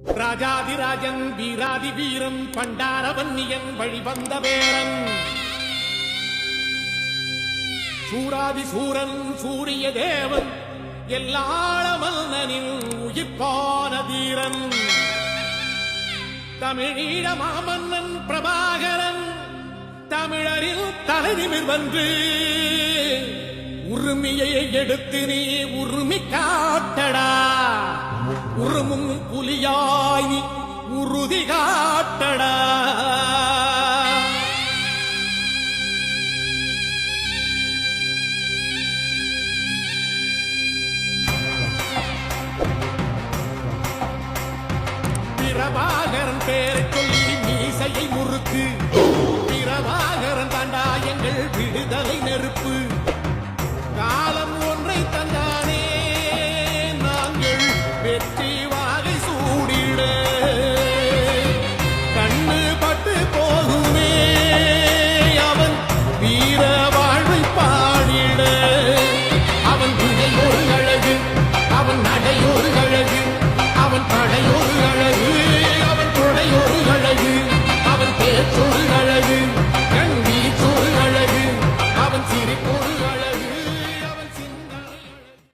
ராஜாதிராஜன் வீராதி வீரன் பண்டாரவன்னியன் வழிவந்த வேரன் சூராதி சூரன் சூரிய தேவன் எல்லாள மன்னனின் உயிர்ப்பான தீரன் தமிழீழ மாமன்னன் பிரபாகரன் தமிழரில் தலைநிமிர் வந்து உரிமையை எடுத்து நீ உரிமை காட்டடா உருமும் புலியாய் நீ உறுதி காட்டடா பிரபாகரன் பேரை சொல்லி மீசையை முறுக்கு பிரபாகரன் தாண்டா எங்கள் விடுதலை நெருப்பு